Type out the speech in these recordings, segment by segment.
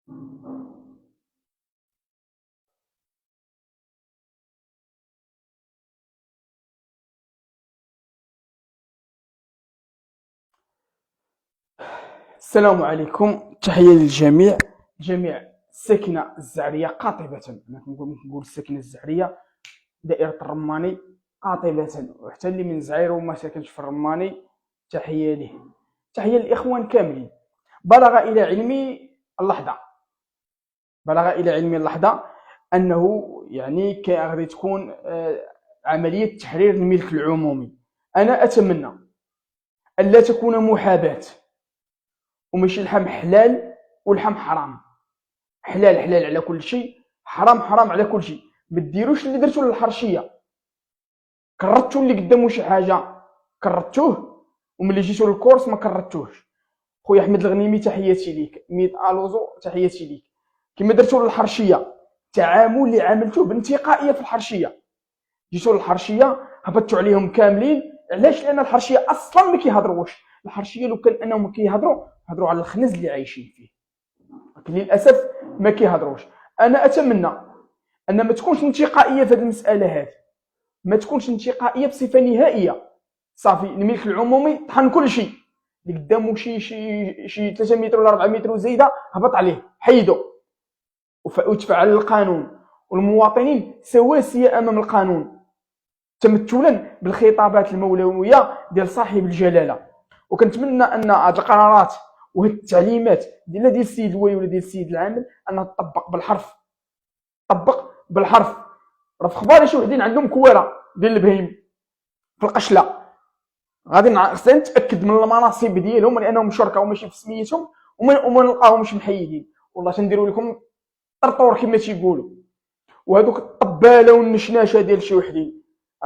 السلام عليكم، تحية للجميع، جميع الساكنة الزعرية قاطبة. أنا كنقول الساكنة الزعرية دائرة الرماني قاطبة، وحتى اللي من زعير وما ساكنش في الرماني تحية ليه، تحية للإخوان كاملين. بلغ إلى علمي اللحظة، بلغ إلى علمي اللحظة أنه يعني غادي تكون عملية تحرير الملك العمومي. أنا أتمنى أن لا تكون محاباة، وماشي الحم حلال والحم حرام. حلال حلال على كل شيء، حرام حرام على كل شيء. ما ديروش اللي درتو للحرشيه، كررتو اللي قدامو شي حاجه كررتوه، وملي جيتو للكورس ما كررتوهش. خويا احمد الغنيمي تحياتي ليك، ميت الوزو تحياتي ليك. كما درتو للحرشيه، التعامل اللي عملتوه بانتقائيه في الحرشيه، جيتو للحرشيه هبطتو عليهم كاملين. علاش؟ لان الحرشيه اصلا ما كيهضروش. الحرشيه لو كان انهم كيهضروا هضروا على الخنز اللي عايشين فيه، لكن للاسف ما كيهضروش. انا اتمنى ان ما تكونش انتقائيه في هذه المساله هذه، ما تكونش انتقائيه بصفه نهائيه. صافي الملك العمومي طحن كل شيء اللي قدامه، شي 3 متر ولا 4 متر وزايده هبط عليه حيدو، وتفعل القانون، والمواطنين سواسيه امام القانون تمثلا بالخطابات المولويه ديال صاحب الجلاله. وكنتمنى ان هذه القرارات وهذه التعليمات ديال السيد الولي ولا ديال السيد العامل انها تطبق بالحرف، طبق بالحرف. راه في اخبار شي وحدين عندهم كواره ديال البهيم في القشله، غادي خصنا نتاكد من المناصب ديالهم لانهم شركاء وماشي في سميتهم، وما نلقاهمش محيدين. والله تنديروا لكم طرطور كما تيقولوا. وهذوك الطباله والنشناشه ديال شي وحدين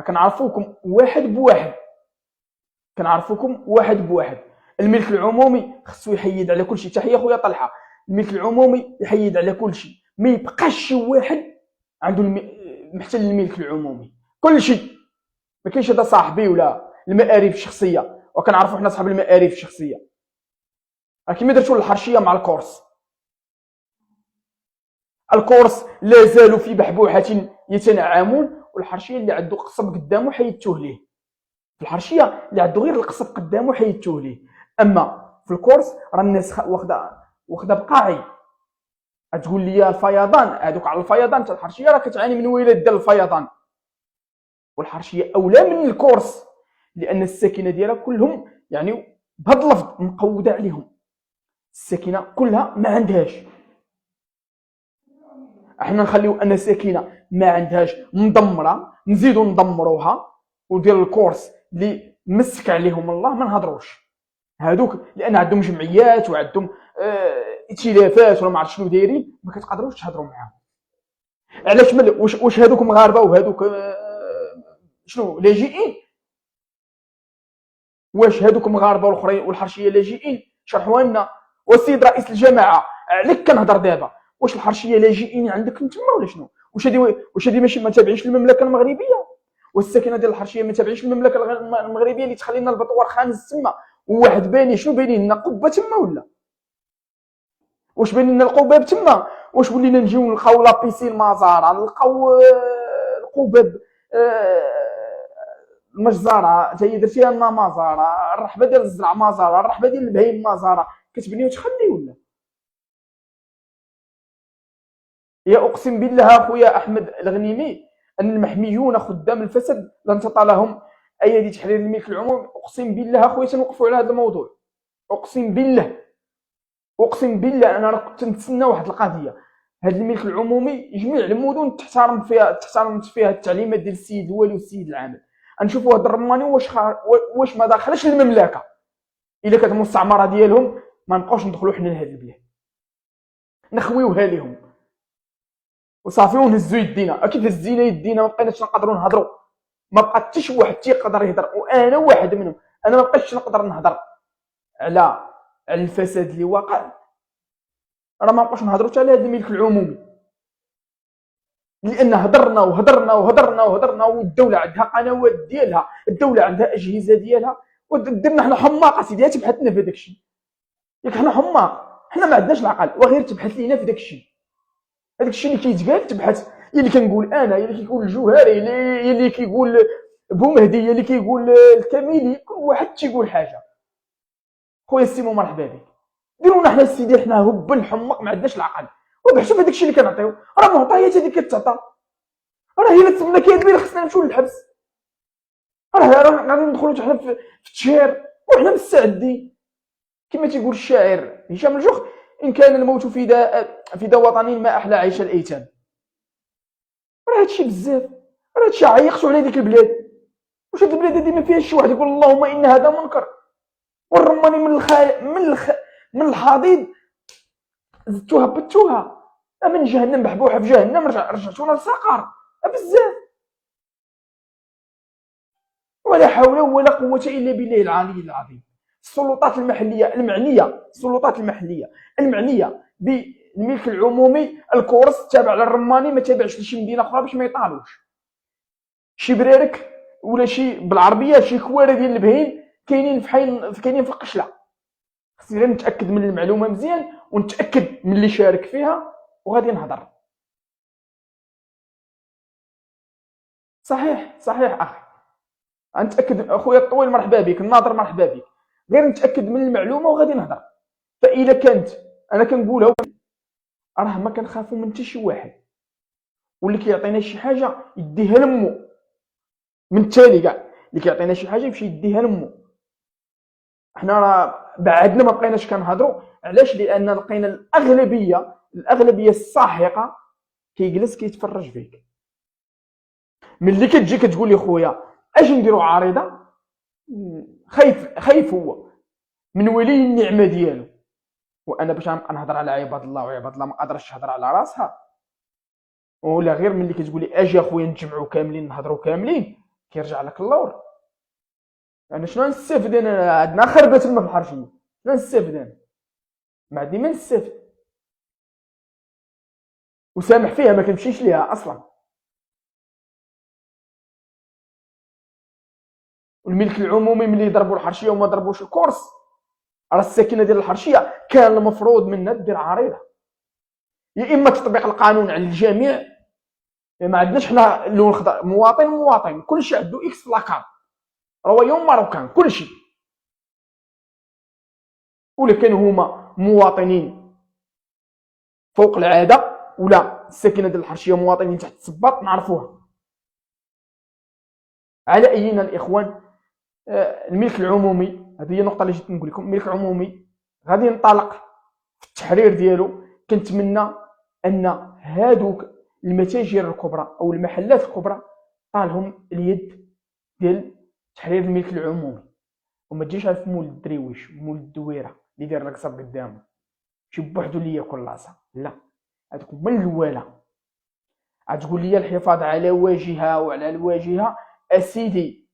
كنعرفوكم واحد بواحد، كنعرفوكم واحد بواحد. الملك العمومي خصو يحيد على كل شيء. تحيه خويا طلحه. الملك العمومي يحيد على كل شيء، ما يبقاش شي واحد عنده محتل الملك العمومي كل شيء. ما كاينش هذا صاحبي ولا المآرب الشخصيه، وكنعرفوا حنا صحاب المآرب الشخصيه. كيما درتو الحرشيه مع الكورس، الكورس لا زالوا في بحبوحه يتنعمون، والحرشيه اللي عنده قصب قدامه حيدتوه ليه. في الحرشيه اللي عنده غير القصب قدامه حيدتوه ليه. اما في الكورس راه الناس واخده بقاعي. تقول لي الفيضان، هذوك على الفيضان تاع الحرشيه راه كتعاني من ويلات ديال الفيضان، والحرشيه اولى من الكورس لان الساكنه ديالها كلهم يعني بهذا اللفظ مقوده عليهم. الساكنه كلها ما عندهاش، احنا نخليو ان ساكنه ما عندهاش مدمره نزيدو ندمروها، وديال الكورس اللي مسك عليهم الله ما نهضروش. هادوك لان عندهم جمعيات وعندهم ائتلافات ولا ما عرفت شنو دايرين، ما كتقدروش تهضروا معاهم. علاش؟ واش هادوك مغاربه وهادوك شنو لاجئين؟ واش هادوك مغاربه والاخرين والحرشيه لاجئين؟ شرحوا لنا. والسيد رئيس الجماعه عليك كنهضر دابا، واش الحرشيه لاجئين عندك انت ولا شنو؟ واش هادي ماشي ما تابعينش المملكه المغربيه؟ والساكنه ديال الحرشيه ما تابعينش المملكه المغربيه اللي تخلي لنا البطوار خامس تما، وواحد باني شنو باين لنا قبه تما؟ ولا واش باين لنا القباب تما؟ واش ولينا نجيو نلقاو لابيسي المزارع، نلقاو القباب المجزره حتى هي درتيها لنا مزاره، الرحبه ديال الزرع مزاره، الرحبه ديال البهيم مزاره، كتبني وتخلي ولا؟ يا اقسم بالله اخويا احمد الغنيمي ان المحميون خدام الفساد لن تطال لهم ايادي تحرير الملك العمومي. اقسم بالله اخويا تنوقفوا على هذا الموضوع، اقسم بالله، اقسم بالله. انا راه كنت نتسنى واحد القضيه، هذا الملك العمومي جميع المدن تحترم فيها التعليمات ديال السيد الوالي والسيد العامل. نشوفوا هذا الرماني واش ما داخلش المملكه. الا كانت المستعمره ديالهم ما نبقاوش ندخلوا حنا لهذه البلاد، نخويوها لهم وصافي ونهزو يدينا. اكيد هزينا يدينا، ما بقيناش نقدروا نهضروا، ما بقى حتى شي واحد تيقدر يهضر، وانا واحد منهم. انا ما بقيتش نقدر نهضر على الفساد اللي واقع، راه ما بقاش نهضروا حتى على هذا الملك العمومي، لان هضرنا وهضرنا وهضرنا وهضرنا، والدوله عندها قنوات ديالها، الدوله عندها اجهزه ديالها، ودرنا حنا حماق سيدي. تبحثنا في هذاك الشيء، ياك حنا حماق. حنا ما عندناش العقل، وغير تبحث لينا في داك الشيء. هذاك الشيء اللي كيتقال تبحث، هي اللي كنقول انا، هي اللي كيقول الجوهري، هي اللي كيقول بومهدي، هي اللي كيقول الكاميلي، كل واحد تيقول حاجه. خويا سيمو مرحبا بك. ديرونا حنا السيدي، حنا هبل حمق ما عندناش العقل، وبحثوا في داك الشيء اللي كنعطيو، راه معطيات هذيك كتعطى، راه هي اللي تسمى كاين خصنا نمشيو للحبس، راه غادي ندخلوا حنا في التشهير وحنا مستعدين. كما تيقول الشاعر هشام الجوخ: ان كان الموت فداء وطني ما احلى عيش الايتام. راه هادشي بزاف، راه هادشي عيقتو على ديك البلاد. واش هاد البلاد هادي ما فيهاش شي واحد يقول اللهم ان هذا منكر؟ والرماني من الحضيض زدتوها بتوها، من جهنم بحبوحه في جهنم رجعتونا للسقر بزاف. ولا حول ولا قوه الا بالله العلي العظيم. السلطات المحليه المعنيه بالملك العمومي، الكورس تابع للرماني، ما تابعش لشي مدينه اخرى باش ما يطالوش. شي برارك ولا شي بالعربيه شي كواره ديال البهين كاينين في القشله. خصني غير نتاكد من المعلومه مزيان ونتاكد من اللي شارك فيها وغادي نهضر. صحيح اخي، نتاكد. اخويا الطويل مرحبا بك، الناظر مرحبا بك. غير نتاكد من المعلومه وغادي نهضر. فاذا كانت انا كنقولها، راه ما كنخافوا من حتى شي واحد، واللي كيعطينا شي حاجه يديها لمو. من التالي كاع اللي كيعطينا شي حاجه يمشي يديها لمو. حنا راه بعدنا ما بقيناش كنهضروا. علاش؟ لان لقينا الاغلبيه الساحقه كيجلس كيتفرج فيك. ملي كتجي كتقول لي خويا اجي نديروا عريضه، خايف هو من ولي النعمه ديالو. وانا باش نبقى نهضر على عباد الله، وعباد الله ما قادرش تهضر على راسها. ولا غير ملي كتقول لي اجي اخويا نتجمعوا كاملين نهضروا كاملين، كيرجع لك اللور. انا شنو نستافد؟ انا عندنا خربه تما في الحرشيه، شنو نستافد؟ انا ما عندي ما نستافد. وسامح فيها ما كنمشيش ليها اصلا. والملك العمومي ملي ضربوا الحرشيه وما ضربوش الكورس، راه الساكنه ديال الحرشيه كان المفروض منها دير عريضه، يا اما تطبيق القانون على الجميع. ما عندناش حنا اللون الخضر، مواطن كلشي عنده اكس في لاكارت، رويون ماروكان كلشي. ولا كانوا هما مواطنين فوق العاده، ولا الساكنه ديال الحرشيه مواطنين تحت الصباط نعرفوها. على اينا الاخوان، الملك العمومي، هذه هي النقطه اللي جيت نقول لكم. الملك العمومي غادي ينطلق في التحرير ديالو. كنتمنى ان هادوك المتاجر الكبرى او المحلات الكبرى طالهم اليد ديال تحرير الملك العمومي، وما تجيش على مول الدريويش مول الدويره اللي داير القصب قدامه شي بوحدو اللي ياكل لاصه. لا، هذوك من الاولى. غتقول لي الحفاظ على واجهه وعلى الواجهه، اسيدي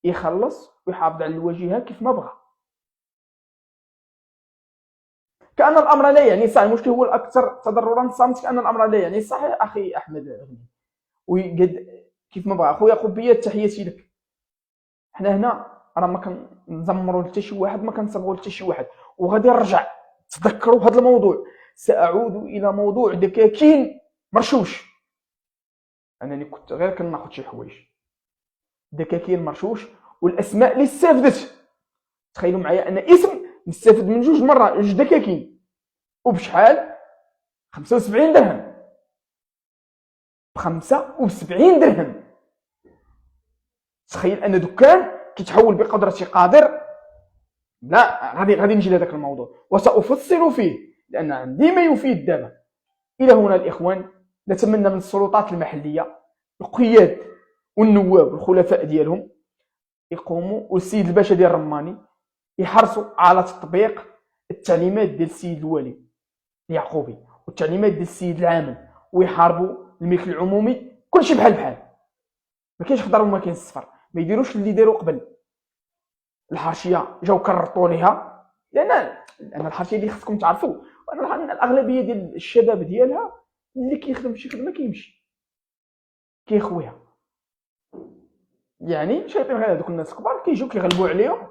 يخلص ويحافظ على الواجهه كيف ما بغى. كأن الأمر لا يعني صح. المشكل هو الأكثر تضررا صامت، كأن الأمر لا يعني صح. أخي أحمد غني ويقد كيف ما بغى. أخويا قبيات تحياتي لك. حنا هنا راه ما كنزمروا حتى شي واحد، ما كنصبغوا حتى شي واحد. وغادي نرجع تذكروا هذا الموضوع. سأعود إلى موضوع دكاكين مرشوش. أنني كنت غير كناخذ شي حوايج دكاكين مرشوش، والأسماء اللي استافدت. تخيلوا معايا أن اسم نستافد من جوج مرات، جوج دكاكين وبشحال؟ 75 درهم. ب 75 درهم. تخيل ان دكان كيتحول بقدرة قادر. لا، غادي نجي لهذاك الموضوع وسأفصل فيه لان عندي ما يفيد دابا. الى هنا الاخوان، نتمنى من السلطات المحليه، القياد والنواب والخلفاء ديالهم يقوموا، والسيد الباشا ديال الرماني يحرصوا على تطبيق التعليمات ديال السيد الوالي اليعقوبي والتعليمات ديال السيد العامل، ويحاربوا الملك العمومي. كلشي بحال ما كاينش خضر وما كاينش صفر. ما يديروش اللي داروا قبل. الحاشيه جاو كرطوا ليها، لان الحاشيه اللي خصكم تعرفوا ان الاغلبيه ديال الشباب ديالها اللي كيخدم شي خدمه كيمشي كيخويها. يعني شايفين غير هذوك الناس الكبار كيجيو كيغلبوا عليهم،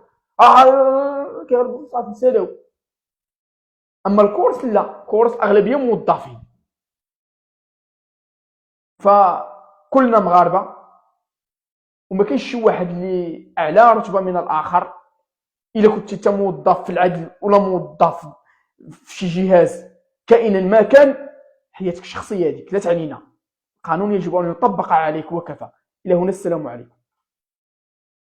كيغلبوا صافي سالاو. اما الكورس لا، كورس اغلبيه موظفين، فكلنا مغاربه وما كاينش شي واحد اللي اعلى رتبه من الاخر. الا كنت انت موظف في العدل ولا موظف في شي جهاز كائنا ما كان، حياتك الشخصيه هذيك لا تعنينا. القانون يجب ان يطبق عليك وكفى. الى هنا، السلام عليكم.